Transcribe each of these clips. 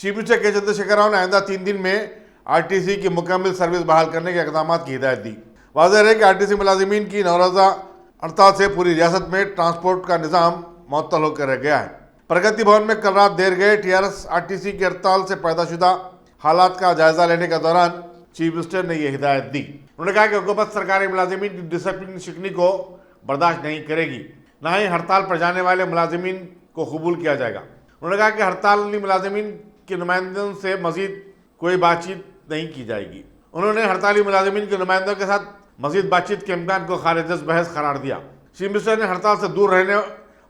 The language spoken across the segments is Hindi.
चीफ मिनिस्टर के चंद्रशेखर राव ने आइंदा 3 दिन में आरटीसी की मुकम्मल सर्विस बहाल करने के इकदाम की हिदायत दी। वाज़ेह है कि आरटीसी मुलाजिमीन की नौरोज़ा हड़ताल से पूरी रियासत में ट्रांसपोर्ट का निज़ाम मुअत्तल होकर रह गया है। प्रगति भवन में कल रात देर गए टीआरएस आरटीसी की हड़ताल से पैदाशुदा हालात का जायजा लेने के दौरान चीफ मिनिस्टर ने यह हिदायत दी। उन्होंने कहा कि हुकूमत सरकारी मुलाजिमीन की डिसिप्लिन शिकनी को बर्दाश्त नहीं करेगी, न ही हड़ताल पर जाने वाले मुलाजिमीन को कबूल किया जाएगा। उन्होंने कहा कि हड़ताली मुलाजिमीन के नुमाइंदों से मजीद कोई बातचीत नहीं की जाएगी। उन्होंने हड़ताली मुलाजिमीन के नुमाइंदों के साथ मजीद बातचीत के इम्कान को खारिज बहस करार दिया। चीफ मिनिस्टर ने हड़ताल से दूर रहने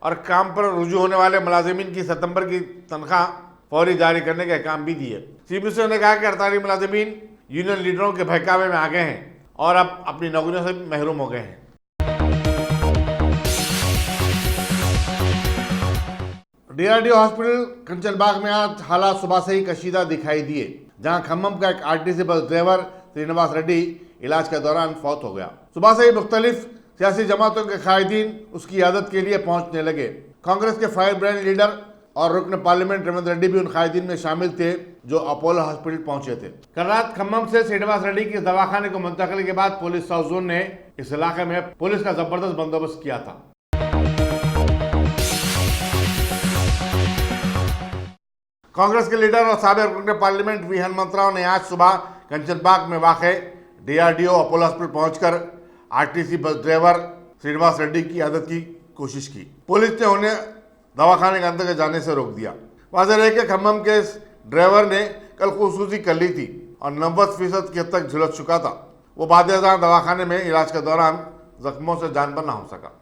और काम पर रुजू होने वाले मुलाजिमीन की सितंबर की तनख्वाह फौरी जारी करने के अहकाम भी दिए। चीफ मिनिस्टर ने कहा कि हड़ताली मुलाजिमीन यूनियन लीडरों के बहकावे में आ गए हैं और अब अपनी नौकरियों से महरूम हो गए हैं। डीआरडीओ हॉस्पिटल कंचनबाग में आज हालात सुबह से ही कशीदा दिखाई दिए, जहां खम्मम का एक RTC bus driver Srinivas Reddy इलाज के दौरान फौत हो गया। सुबह से ही मुख्तलिफ सियासी जमातों के कायदीन उसकी इयादत के लिए पहुंचने लगे। कांग्रेस के फायर ब्रांड लीडर और रुकन पार्लियामेंट रविंद्र रेड्डी भी उन कायदीन में शामिल थे जो अपोलो हॉस्पिटल पहुंचे थे। कल रात खम्मम से श्रीनिवास रेड्डी के दवाखाने को मुंतकिल के बाद पुलिस साउथ जोन ने इस इलाके में पुलिस का जबरदस्त बंदोबस्त किया था। कांग्रेस के लीडर और साबिक रुकन पार्लियामेंट वी हनुमंत राव ने आज सुबह कंचनबाग में वाक़ डीआरडीओ अपोलो हॉस्पिटल पहुंचकर RTC bus driver Srinivas Reddy की इयादत की कोशिश की। पुलिस ने उन्हें दवाखाने के अंदर जाने से रोक दिया। वाज़ेह है कि खम्मम के इस ड्राइवर ने कल खुसूसी कर ली थी और 90% की हद तक झुलस चुका था। वो बादशाह दवाखाने में इलाज के दौरान जख्मों से जान पर ना हो सका।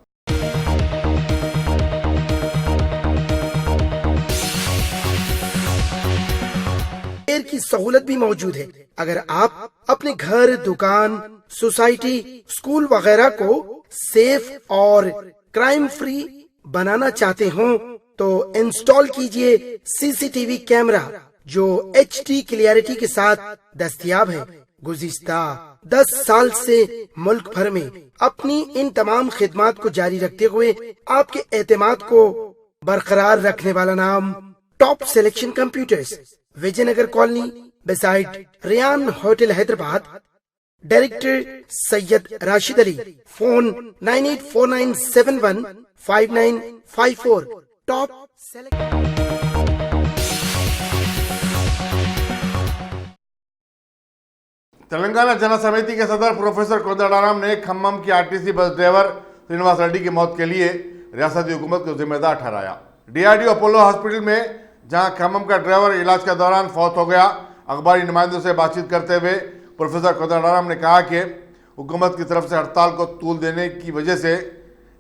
की सहूलत भी मौजूद है। अगर आप अपने घर, दुकान, सोसाइटी, स्कूल वगैरह को सेफ और क्राइम फ्री बनाना चाहते हो तो इंस्टॉल कीजिए सीसीटीवी कैमरा जो HD क्लियरिटी के साथ दस्तयाब है। गुज़िश्ता 10 साल से मुल्क भर में अपनी इन तमाम खिदमात को जारी रखते हुए आपके एतमाद को बरकरार रखने वाला नाम top selection computers, Vijayanagar colony beside Riyan hotel Hyderabad. Director Syed Rashid Ali. Phone 9849715954। Top Telangana Jan Samiti के सदर प्रोफेसर कोदंडाराम ने खम्मम की RTC bus driver Srinivas Reddy की मौत के लिए रियासती हुकूमत को जिम्मेदार ठहराया। डीआरडीओ अपोलो हॉस्पिटल में जहां खम्मम का ड्राइवर इलाज के दौरान फौत हो गया, अखबारी नुमाइंदों से बातचीत करते हुए प्रोफेसर कोदंडाराम ने कहा कि हुकूमत की तरफ से हड़ताल को तूल देने की वजह से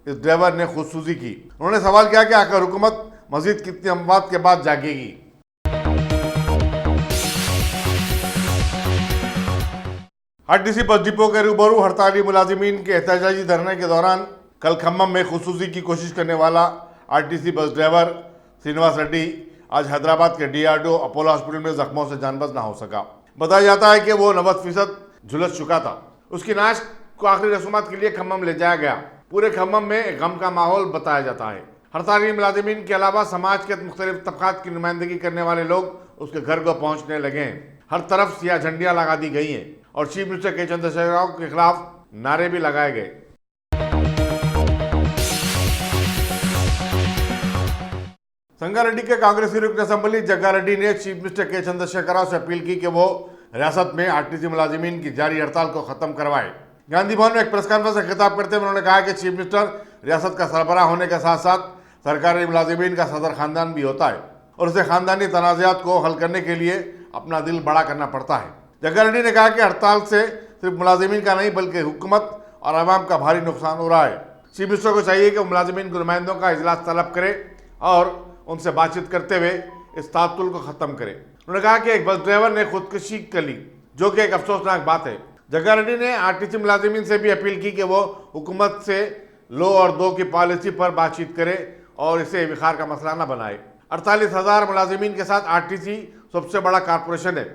इस ड्राइवर ने खुदसूसी की। उन्होंने सवाल किया कि आखिर हुकूमत मजीद कितनी अमवात के बाद जागेगी। आरटीसी बस डिपो के रूबरू हड़ताली मुलाजिमीन के एहतजाजी धरने के दौरान कल खम्मम में खुदसूसी की कोशिश करने वाला RTC bus driver Srinivas Reddy आज हैदराबाद के डीआरडीओ अपोलो हॉस्पिटल में जख्मों से जानबच ना हो सका। बताया जाता है कि वो 90% झुलस चुका था। उसकी नाश को आखिरी रसूमात के लिए खम्मम ले जाया गया। पूरे खम्मम में गम का माहौल बताया जाता है। हड़ताली मुलाजिमीन के अलावा समाज के मुख्तलिफ तबकात की नुमाइंदगी करने वाले लोग उसके घर को पहुंचने लगे हैं। हर तरफ सियाह झंडियां लगा दी गई हैं और चीफ मिनिस्टर के चंद्रशेखर राव के खिलाफ नारे भी लगाए गए। संगारेड्डी के कांग्रेसी रुकन असेंबली जग्गारेड्डी ने चीफ मिनिस्टर के चंद्रशेखर राव से अपील की कि वो रियासत में आरटीसी मुलाजिमीन की जारी हड़ताल को खत्म करवाए। गांधी भवन में एक प्रेस कॉन्फ्रेंस से खिताब करते हुए उन्होंने कहा कि चीफ मिनिस्टर रियासत का सरबराह होने के साथ साथ सरकारी मुलाजिमीन का सदर खानदान भी होता है और उसे खानदानी तनाज़ात को हल करने के लिए अपना दिल बड़ा करना पड़ता है। जग्गारेड्डी ने कहा कि हड़ताल से सिर्फ मुलाजिमीन का नहीं बल्कि हुकूमत और आवाम का भारी नुकसान हो रहा है। चीफ मिनिस्टर को चाहिए कि मुलाजिमीन के नुमाइंदों का इजलास तलब करे और उनसे बातचीत करते हुए इस तातुल को खत्म करे। उन्होंने कहा कि एक बस ड्राइवर ने खुदकुशी कर ली, जो कि एक अफसोसनाक बात है। जग्गारेड्डी ने आरटीसी मुलाजिमीन से भी अपील की कि वो हुकूमत से लो और दो की पॉलिसी पर बातचीत करे और इसे विखार का मसला न बनाए। 48,000 मुलाजिमीन के साथ आरटीसी सबसे बड़ा कारपोरेशन है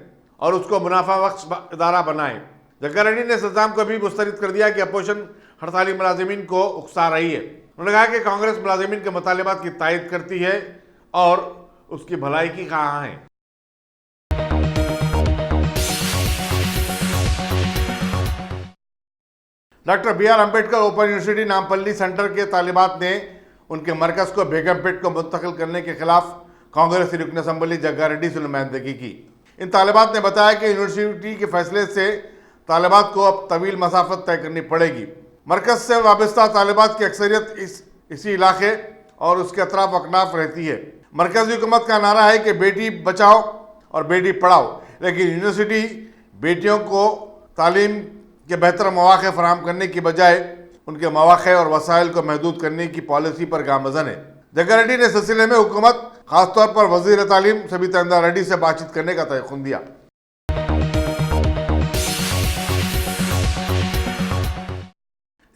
और उसको मुनाफा बख्श इदारा बनाए। जग्गारेड्डी ने सद्दाम को भी मुस्तरद कर दिया कि अपोजिशन हड़ताली मुलाजिमीन को उकसा रही है। उन्होंने कहा कि कांग्रेस मुलाजिमीन के मुतालिबात की तायद करती है और उसकी भलाई की कहाँ है। Doctor BR Ambedkar open university Nampally centre के तालिबात ने उनके मरकज को बेगमपेट को मुंतकिल करने के खिलाफ कांग्रेस रुकन असम्बली जग्गा रेड्डी से नुमाइंदगी की। इन तालिबात ने बताया कि यूनिवर्सिटी के फैसले से तालिबात को अब तवील मसाफत तय करनी पड़ेगी। मरकज से वाबस्ता तालिबात की अक्सरियत इसी इलाके और उसके अतराफ अकनाफ रहती है। मरकजी हुकूमत का नारा है कि बेटी बचाओ और बेटी पढ़ाओ, लेकिन यूनिवर्सिटी बेटियों को तालीम के बेहतर मौक़े फराहम करने की बजाय उनके मौक़े और वसाइल को महदूद करने की पॉलिसी पर गामज़न है। जग्गा रेड्डी ने इस सिलसिले में हुकूमत खासतौर पर वज़ीर तालीम सबिता इंदिरा रेड्डी से बातचीत करने का तयक़ुन दिया।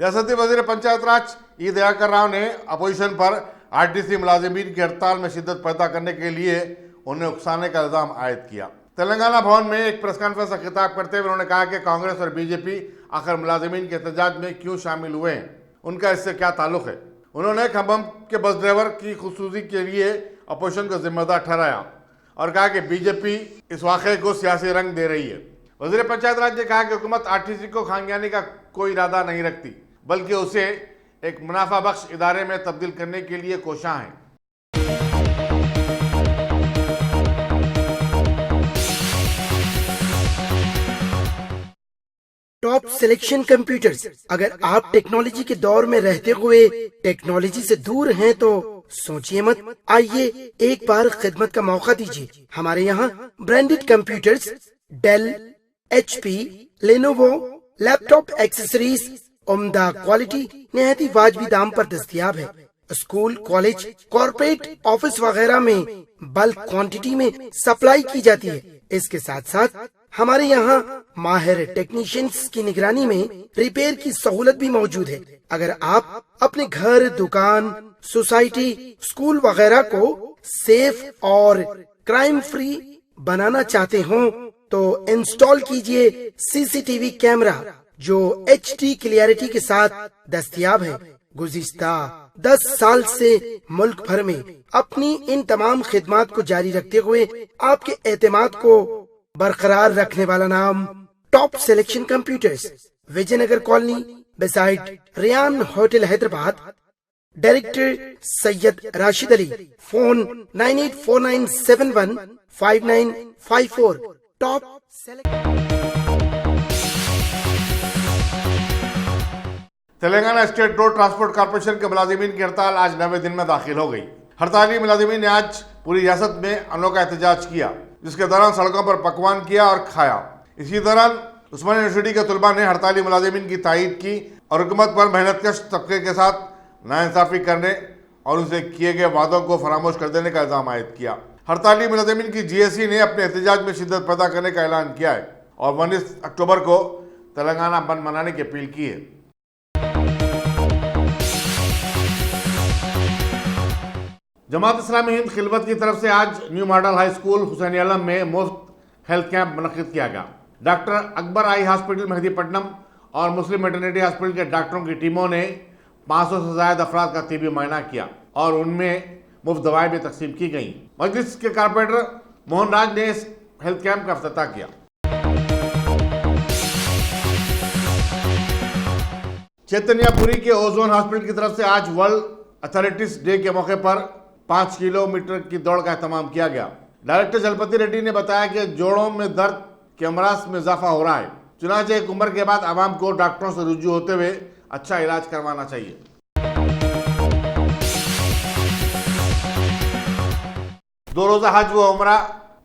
रियासती वज़ीर पंचायत राज ई दयाकर राव ने अपोजिशन पर RTC मुलाजिमीन की हड़ताल में शिद्दत पैदा करने के लिए उन्हें उकसाने का इल्ज़ाम आयद किया। तेलंगाना भवन में एक प्रेस कॉन्फ्रेंस से खिताब करते हुए उन्होंने कहा कि कांग्रेस और बीजेपी आखिर मुलाजिमीन के एहतजाज में क्यों शामिल हुए हैं, उनका इससे क्या ताल्लुक है। उन्होंने खम्भम के बस ड्राइवर की खुदसूसी के लिए अपोजिशन को जिम्मेदार ठहराया और कहा कि बीजेपी इस वाक़े को सियासी रंग दे रही है। वज़ीर पंचायत राज ने कहा कि हुकूमत RTC को खानगियानी का कोई इरादा नहीं रखती, बल्कि उसे एक मुनाफा बख्श इदारे में तब्दील करने के लिए कोशां है। Top selection computers. अगर आप टेक्नोलॉजी के दौर में रहते हुए टेक्नोलॉजी से दूर हैं तो सोचिए मत, आइए एक बार खिदमत का मौका दीजिए। हमारे यहाँ branded computers Dell, HP, Lenovo, laptop accessories उम्दा क्वालिटी निहायत ही वाजबी दाम पर दस्तयाब है। स्कूल, कॉलेज, कॉर्पोरेट, ऑफिस वगैरह में बल्क क्वांटिटी में सप्लाई की जाती है। इसके साथ साथ हमारे यहाँ माहिर टेक्नीशियंस की निगरानी में रिपेयर की सहूलत भी मौजूद है। अगर आप अपने घर, दुकान, सोसाइटी, स्कूल वगैरह को सेफ और क्राइम फ्री बनाना चाहते हो तो इंस्टॉल कीजिए CCTV कैमरा जो HD क्लियरिटी के साथ दस्तयाब है। गुज़िश्ता 10 साल से मुल्क भर में अपनी इन तमाम खिदमात को जारी रखते हुए आपके एतमाद को बरकरार रखने वाला नाम top selection computers, Vijayanagar colony beside Riyan hotel Hyderabad. Director Syed Rashid Ali. Phone 9849715954। Top Telangana state road transport corporation के मुलाजिमीन की हड़ताल आज 9वें दिन में दाखिल हो गई। हड़ताली मुलाजिमीन ने आज पूरी रियासत में अनोखा एहतजाज किया, जिसके दौरान सड़कों पर पकवान किया और खाया। इसी दौरान उस्मानिया यूनिवर्सिटी के तलबा ने हड़ताली मुलाजिमीन की तायीद की और हुकूमत पर मेहनतकश तबके के साथ नाइंसाफ़ी करने और उनसे किए गए वादों को फरामोश कर देने का इल्ज़ाम आयद किया। हड़ताली मुलाजिमीन की GSC ने अपने एहतजाज में शिद्दत पैदा करने का ऐलान किया है और 19 अक्टूबर को तेलंगाना बंद मनाने की अपील की है। जमात इस्लामी हिंद खिलवत की तरफ से आज new model high school Hussain Alam में मुफ्त हेल्थ कैंप मुनक्किद किया गया। Doctor Akbar eye hospital Mehdipatnam और मुस्लिम मैटरनिटी हॉस्पिटल के डॉक्टरों की टीमों ने 500 से ज़्यादा अफराद का तिबी मुआयना किया और उनमें मुफ्त दवाएं भी तकसीम की गईं। मजलिस के कारपोरेटर मोहन राज ने इस हेल्थ कैंप का इफ्तिताह किया। चैतन्यपुरी के ओजोन हॉस्पिटल की तरफ से आज वर्ल्ड अथलेटिक्स डे के मौके पर 5 किलोमीटर की दौड़ का एहतमाम किया गया। डायरेक्टर जलपति रेड्डी ने बताया कि जोड़ों में दर्द के अमराज में इजाफा हो रहा है, चुनांचे एक उम्र के बाद आवाम को डॉक्टरों से रुजू होते हुए अच्छा इलाज करवाना चाहिए। दो रोजा हज व उमरा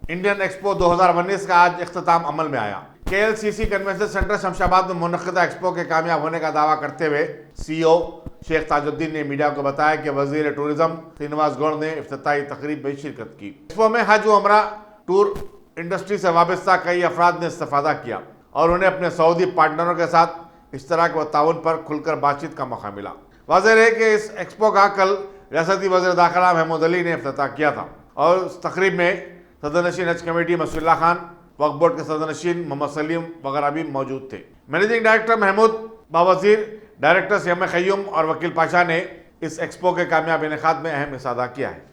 इंडियन एक्सपो 2019 का आज इख्तिताम अमल में आया। KLCC कन्वेंशन सेंटर शमशाबाद में मुनक्किदा एक्सपो के कामयाब होने का दावा करते हुए CEO शेख ताजुद्दीन ने मीडिया को बताया कि वजीर टूरिज्म श्रीनिवास गौड़ ने इफ्तिताही तकरीब में शिरकत की। एक्सपो में हज व उमरा टूर इंडस्ट्री से वाबस्ता कई अफराद ने इस्तेफादा किया और उन्हें अपने सऊदी पार्टनरों के साथ इश्तराक व ताउन पर खुलकर बातचीत का मौका मिला। वाज़ेह है कि इस एक्सपो का कल रियासती वज़ीर दाखिला महमूद अली ने इफ्तिताह किया था और इस तकरीब में सदरनशीन हज कमेटी मसूल्ला खान, वक्फ बोर्ड के सदरनशीन मोहम्मद सलीम वगैरह भी मौजूद थे। Managing director Mahmood Bawazir, director Siyam Khayum और वकील पाशा ने इस एक्सपो के कामयाब इनेकाद में अहम हिस्सा अदा किया है।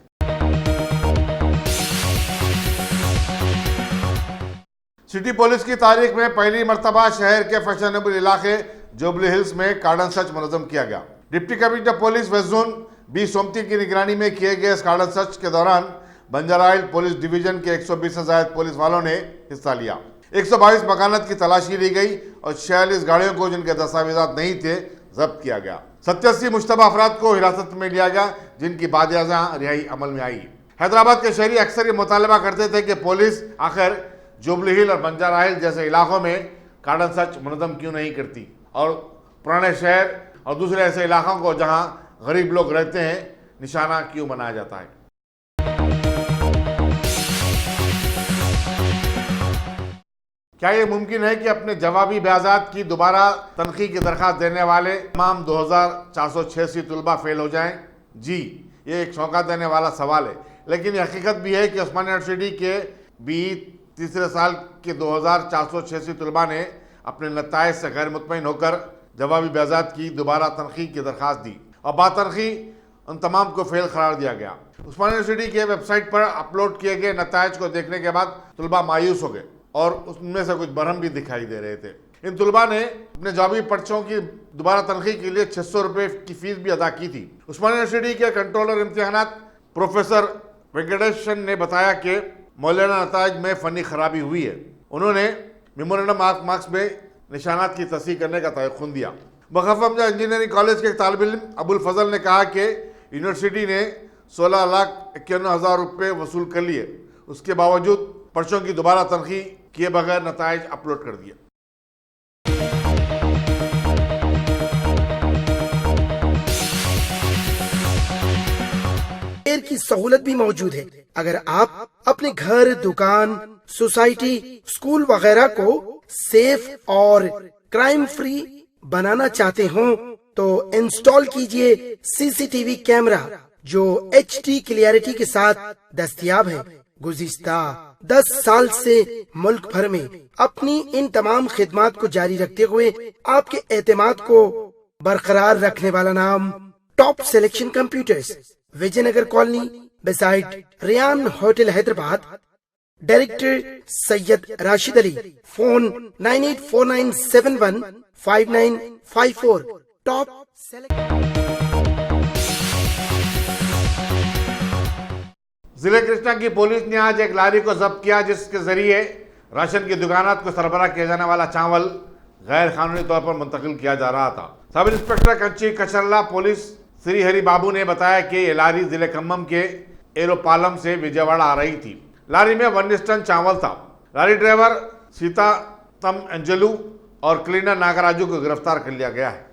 सिटी पुलिस की तारीख में पहली मरतबा शहर के फैशनेबल इलाके जुबली हिल्स में कार्डन सर्च मुनज़्ज़म किया गया। Deputy commissioner police west zone B Sumathi की निगरानी में किए गए इस कार्डन सर्च के दौरान बंजारा हिल पुलिस डिवीजन के 120 से ज्यादा पुलिस वालों ने हिस्सा लिया। 122 मकानात की तलाशी ली गई और 46 गाड़ियों को जिनके दस्तावेजात नहीं थे जब्त किया गया। 87 मुश्तबा अफराद को हिरासत में लिया गया जिनकी बादियाजा रिहाई अमल में आई। हैदराबाद के शहरी अक्सर ये मुतालबा करते थे कि पुलिस आखिर जुबली हिल और बंजारा हिल जैसे इलाकों में कार्डन सर्च मुनज़्ज़म क्यों नहीं करती और पुराने शहर और दूसरे ऐसे इलाकों को जहां गरीब लोग रहते हैं निशाना क्यों बनाया जाता है। क्या ये मुमकिन है कि अपने जवाबी बयाजात की दोबारा तनखी की दरख्वास्त देने वाले तमाम 2486 तलबा फेल हो जाएं? जी, ये एक चौंका देने वाला सवाल है, लेकिन ये हकीकत भी है कि उस्मानिया यूनिवर्सिटी के तीसरे साल के 2486 तलबा ने अपने नताइज से गैर मुतमईन होकर जवाबी बयाजात की दोबारा तनखी की दरख्वास्त दी और बातनखी उन तमाम को फेल करार दिया गया। उस्मानिया यूनिवर्सिटी के वेबसाइट पर अपलोड किए गए नताइज को देखने के बाद तलबा मायूस हो गए और उसमें से कुछ बरहम भी दिखाई दे रहे थे। इन तलबा ने अपने जवाबी पर्चों की दोबारा तनखी के लिए 600 रुपये की फीस भी अदा की थी। उस्मानिया यूनिवर्सिटी के कंट्रोलर इम्तिहानात प्रोफेसर वेंकटेशन ने बताया कि मौलाना नताइज में फ़नी खराबी हुई है। उन्होंने मेमोरेंडम मार्क्स में निशानात की तस्दीक करने का तयक़ुन दिया। बखफमजा इंजीनियरिंग कॉलेज के तालिब इल्म अबुल फजल ने कहा कि यूनिवर्सिटी ने 16,51,000 रुपये वसूल कर लिए, उसके बावजूद पर्चों की दोबारा तनखी किए बगैर नताइज अपलोड कर दिए। की सहूलत भी मौजूद है। अगर आप अपने घर, दुकान, सोसाइटी, स्कूल वगैरह को सेफ और क्राइम फ्री बनाना चाहते हो तो इंस्टॉल कीजिए सीसीटीवी कैमरा जो HD क्लियरिटी के साथ दस्तयाब है। गुज़िश्ता 10 साल से मुल्क भर में अपनी इन तमाम खिदमात को जारी रखते हुए आपके एतमाद को बरकरार रखने वाला नाम top selection computers, Vijayanagar colony beside Riyan hotel Hyderabad. Director Syed Rashid Ali. Phone 9849715954। Top जिले कृष्णा की पुलिस ने आज एक लारी को जब्त किया जिसके जरिए राशन की दुकानात को सरबराह किया जाने वाला चावल गैर कानूनी तौर पर मुंतकिल किया जा रहा था। Sub inspector Kanchikacherla police Shri Hari Babu ने बताया कि ये लारी जिले खम्मम के एरोपालम से विजयवाड़ा आ रही थी। लारी में 19 टन चावल था। लारी ड्राइवर सीतातम अंजलू और क्लीनर नागराजू को गिरफ्तार कर लिया गया है।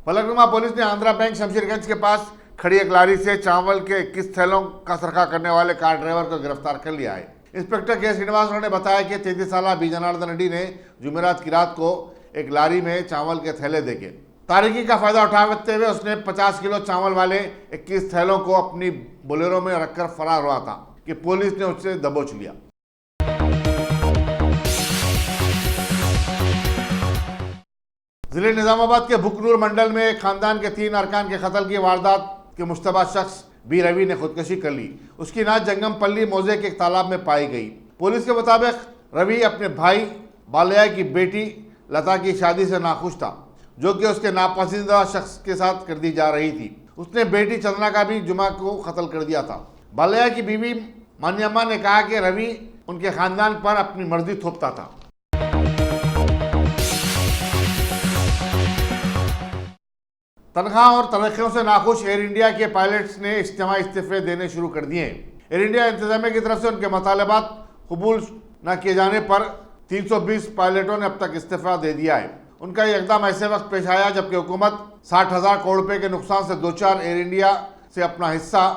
फलकनुमा पुलिस ने आंध्रा बैंक शमशेरगंज के पास खड़ी एक लारी से चावल के 21 थैलों का सरखा करने वाले कार ड्राइवर को गिरफ्तार कर लिया है। इंस्पेक्टर के श्रीनिवास ने बताया कि 33 साला बी जनार्दन रेड्डी ने जुमेरात की रात को एक लारी में चावल के थैले देखे। तारीकी का फायदा उठाते हुए उसने 50 किलो चावल वाले 21 थैलों को अपनी बोलेरो में रखकर फरार हुआ था कि पुलिस ने उससे दबोच लिया। जिले निजामाबाद के बुकनूर मंडल में एक खानदान के 3 अरकान के कत्ल की वारदात के मुश्तबा शख्स बी रवि ने खुदकुशी कर ली। उसकी नात जंगमपल्ली मौजे के एक तालाब में पाई गई। पुलिस के मुताबिक रवि अपने भाई बालया की बेटी लता की शादी से नाखुश था जो कि उसके नापसंदीदा शख्स के साथ कर दी जा रही थी। उसने बेटी चंदना का भी जुमा को कत्ल कर दिया था। बालया की बीवी मान्यम्मा ने कहा कि रवि उनके खानदान पर अपनी मर्जी थोपता था। तनख्वाह और तरक्कियों से नाखुश एयर इंडिया के पायलट्स ने इज्तिमाई इस्तीफे देने शुरू कर दिए। एयर इंडिया इंतजामिया की तरफ से उनके मुतालबात कबूल न किए जाने पर 320 पायलटों ने अब तक इस्तीफा दे दिया है। उनका यह इकदाम ऐसे वक्त पेश आया जबकि हुकूमत 60,000 करोड़ रुपए के नुकसान से 2-4 एयर इंडिया से अपना हिस्सा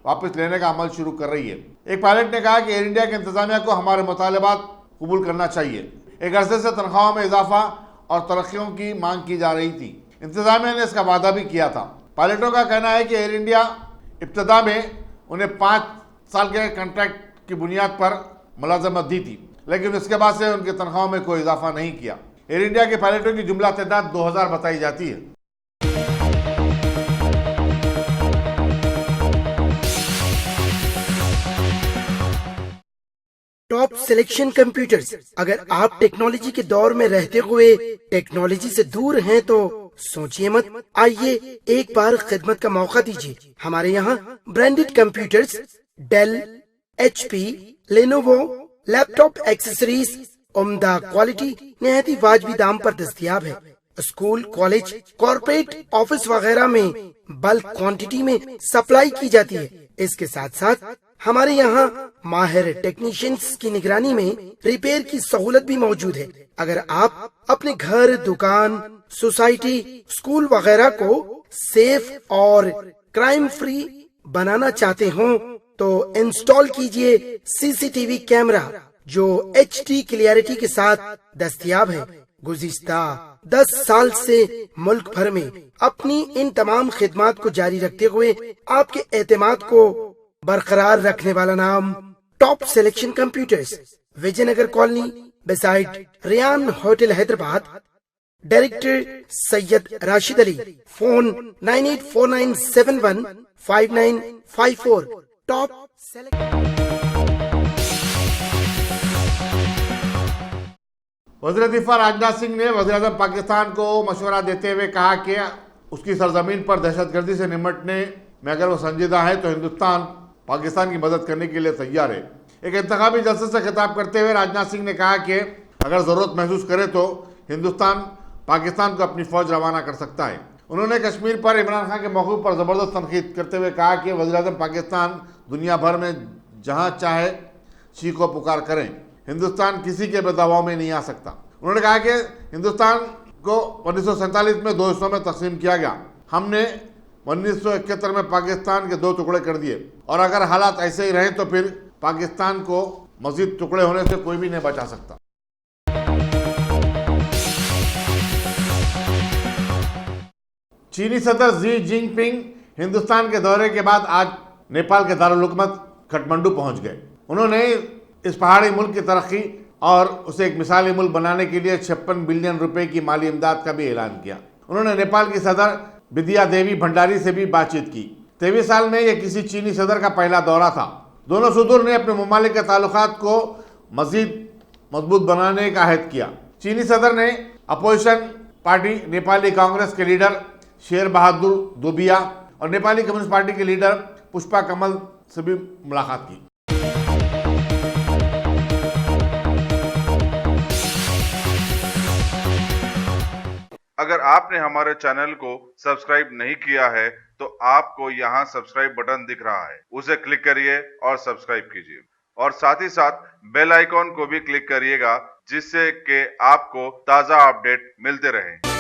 वापस लेने का अमल शुरू कर रही है। एक पायलट ने कहा कि एयर इंडिया की इंतजामिया को हमारे मुतालबात कबूल करना चाहिए। एक अरसे से तनख्वाहों में इजाफा और तरक्कियों की मांग की जा रही थी। इंतजामिया ने इसका वादा भी किया था। पायलटों का कहना है कि एयर इंडिया इब्तदा में उन्हें 5 साल के कॉन्ट्रैक्ट की बुनियाद पर मुलाजमत दी थी, लेकिन उसके बाद से उनकी तनख्वाहों में कोई इजाफा नहीं किया। एयर इंडिया के पायलटों की जुमला तादाद 2000 बताई जाती है। Top selection computers. अगर आप टेक्नोलॉजी के दौर में रहते हुए टेक्नोलॉजी से दूर हैं तो सोचिए मत, आइए एक बार खिदमत का मौका दीजिए। हमारे यहाँ branded computers Dell, HP, Lenovo, laptop accessories उम्दा क्वालिटी निहायत ही वाजबी दाम पर दस्तयाब है। स्कूल, कॉलेज, कॉर्पोरेट, ऑफिस वगैरह में बल्क क्वांटिटी में सप्लाई की जाती है। इसके साथ साथ हमारे यहाँ माहिर टेक्नीशियंस की निगरानी में रिपेयर की सहूलत भी मौजूद है। अगर आप अपने घर, दुकान, सोसाइटी, स्कूल वगैरह को सेफ और क्राइम फ्री बनाना चाहते हो तो इंस्टॉल कीजिए CCTV कैमरा जो HD क्लियरिटी के साथ दस्तयाब है। गुज़िश्ता 10 साल से मुल्क भर में अपनी इन तमाम खिदमात को जारी रखते हुए आपके एतमाद को बरकरार रखने वाला नाम top selection computers, Vijayanagar colony beside Riyan hotel, Hyderabad. Director Syed Rashid Ali. Phone 9849715954। Top वज़ीर दिफा राजनाथ सिंह ने वज़ीर-ए-आज़म पाकिस्तान को मशवरा देते हुए कहा कि उसकी सरजमीन पर दहशतगर्दी से निपटने में अगर वो संजीदा है तो हिंदुस्तान पाकिस्तान की मदद करने के लिए तैयार है। एक इंतखाबी जलसे से खिताब करते हुए राजनाथ सिंह ने कहा कि अगर ज़रूरत महसूस करे तो हिंदुस्तान पाकिस्तान को अपनी फ़ौज रवाना कर सकता है। उन्होंने कश्मीर पर इमरान खान के मौक़िफ़ पर ज़बरदस्त तनक़ीद करते हुए कहा कि वज़ीर-ए-आज़म पाकिस्तान दुनिया भर में जहाँ चाहे चीखो पुकार करें, हिंदुस्तान किसी के दबाव में नहीं आ सकता। उन्होंने कहा कि हिंदुस्तान को 1947 में 2 हिस्सों में तकसीम किया गया। हमने 1971 में पाकिस्तान के 2 टुकड़े कर दिए और अगर हालात ऐसे ही रहे तो फिर पाकिस्तान को मजीद टुकड़े होने से कोई भी नहीं बचा सकता। चीनी सदर जी जिनपिंग हिंदुस्तान के दौरे के बाद आज नेपाल के दारुल हुकूमत काठमांडू पहुंच गए। उन्होंने इस पहाड़ी मुल्क की तरक्की और उसे एक मिसाली मुल्क बनाने के लिए 56 बिलियन रुपए की माली इमदाद का भी ऐलान किया। उन्होंने नेपाल की सदर विद्या देवी भंडारी से भी बातचीत की। 23 साल में यह किसी चीनी सदर का पहला दौरा था। दोनों सदर ने अपने ममालिक के ताल्लुकात को मजीद मजबूत बनाने का अहद किया। चीनी सदर ने अपोजिशन पार्टी नेपाली कांग्रेस के लीडर शेर बहादुर दुबिया और नेपाली कम्युनिस्ट पार्टी के लीडर पुष्पा कमल से भी मुलाकात की। अगर आपने हमारे चैनल को सब्सक्राइब नहीं किया है तो आपको यहाँ सब्सक्राइब बटन दिख रहा है, उसे क्लिक करिए और सब्सक्राइब कीजिए और साथ ही साथ बेल आइकॉन को भी क्लिक करिएगा जिससे कि आपको ताज़ा अपडेट मिलते रहें।